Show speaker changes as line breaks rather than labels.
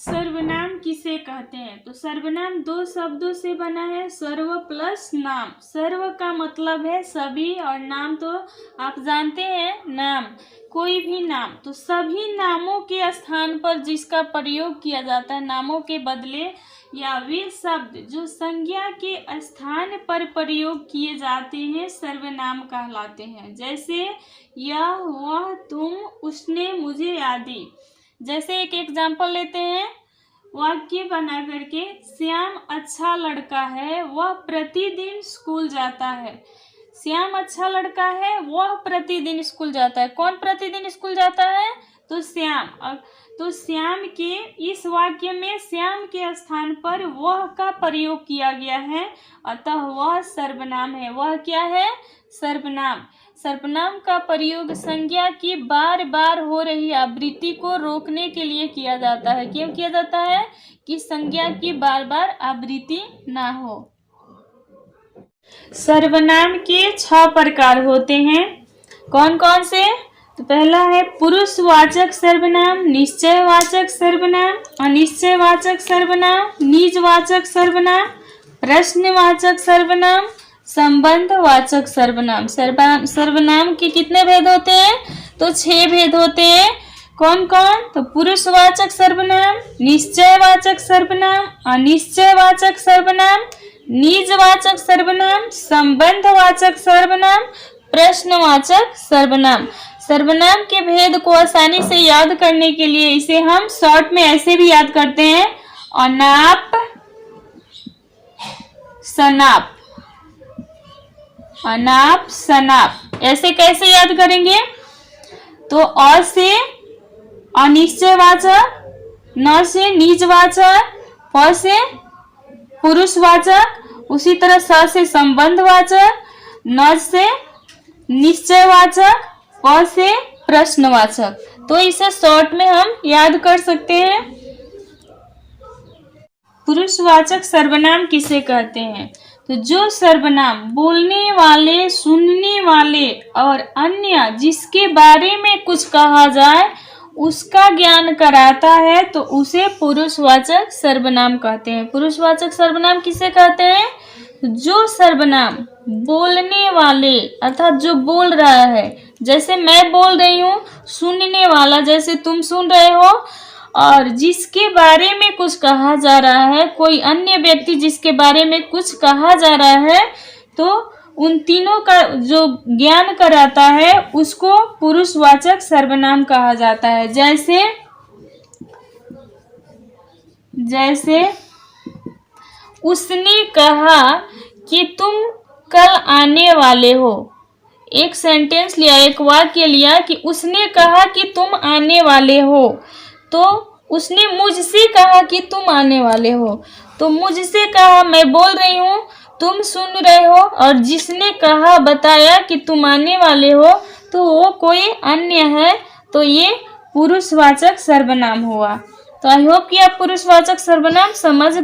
सर्वनाम किसे कहते हैं? तो सर्वनाम दो शब्दों से बना है, सर्व प्लस नाम। सर्व का मतलब है सभी, और नाम तो आप जानते हैं, नाम, कोई भी नाम। तो सभी नामों के स्थान पर जिसका प्रयोग किया जाता है, नामों के बदले, या वे शब्द जो संज्ञा के स्थान पर प्रयोग किए जाते हैं, सर्वनाम कहलाते हैं। जैसे यह, वह, तुम, उसने, मुझे आदि। जैसे एक एग्जाम्पल लेते हैं, वाक्य बना करके, श्याम अच्छा लड़का है, वह प्रतिदिन स्कूल जाता है। श्याम अच्छा लड़का है, वह प्रतिदिन स्कूल जाता है। कौन प्रतिदिन स्कूल जाता है? तो श्याम। तो श्याम के इस वाक्य में श्याम के स्थान पर वह का प्रयोग किया गया है, अतः वह सर्वनाम है। वह क्या है? सर्वनाम। सर्वनाम का प्रयोग संज्ञा की बार बार हो रही आवृत्ति को रोकने के लिए किया जाता है। क्यों किया जाता है? कि संज्ञा की बार बार आवृत्ति ना हो। सर्वनाम के 6 प्रकार होते हैं। कौन कौन से? तो पहला है पुरुषवाचक सर्वनाम, निश्चयवाचक सर्वनाम, अनिश्चयवाचक सर्वनाम, निजवाचक सर्वनाम, प्रश्नवाचक सर्वनाम, संबंधवाचक सर्वनाम। सर्वनाम के कितने भेद होते हैं? तो 6 भेद होते हैं। कौन कौन? तो पुरुषवाचक सर्वनाम, निश्चयवाचक सर्वनाम, अनिश्चयवाचक सर्वनाम, निजवाचक सर्वनाम, संबंधवाचक सर्वनाम, प्रश्नवाचक सर्वनाम। सर्वनाम के भेद को आसानी से याद करने के लिए इसे हम शॉर्ट में ऐसे भी याद करते हैं, अनाप, सनाप, अनाप, सनाप। ऐसे कैसे याद करेंगे? तो अ से अनिश्चयवाचक, न से निजवाचक, प से पुरुषवाचक, उसी तरह स से संबंधवाचक, न से निश्चयवाचक, प से प्रश्नवाचक। तो इसे शॉर्ट में हम याद कर सकते हैं। पुरुषवाचक सर्वनाम किसे कहते हैं? तो जो सर्वनाम बोलने वाले, सुनने वाले और अन्य जिसके बारे में कुछ कहा जाए उसका ज्ञान कराता है, तो उसे पुरुषवाचक सर्वनाम कहते हैं। पुरुषवाचक सर्वनाम किसे कहते हैं? जो सर्वनाम बोलने वाले अर्थात जो बोल रहा है, जैसे मैं बोल रही हूँ, सुनने वाला जैसे तुम सुन रहे हो, और जिसके बारे में कुछ कहा जा रहा है, कोई अन्य व्यक्ति जिसके बारे में कुछ कहा जा रहा है, तो उन तीनों का जो ज्ञान कराता है उसको पुरुषवाचक सर्वनाम कहा जाता है। जैसे उसने कहा कि तुम कल आने वाले हो। एक सेंटेंस लिया, एक वाक्य लिया कि उसने कहा कि तुम आने वाले हो, तो उसने मुझसे कहा कि तुम आने वाले हो। तो मुझसे कहा, मैं बोल रही हूँ, तुम सुन रहे हो, और जिसने कहा, बताया कि तुम आने वाले हो, तो वो कोई अन्य है, तो ये पुरुषवाचक सर्वनाम हुआ। तो आई होप कि आप पुरुषवाचक सर्वनाम समझ गए।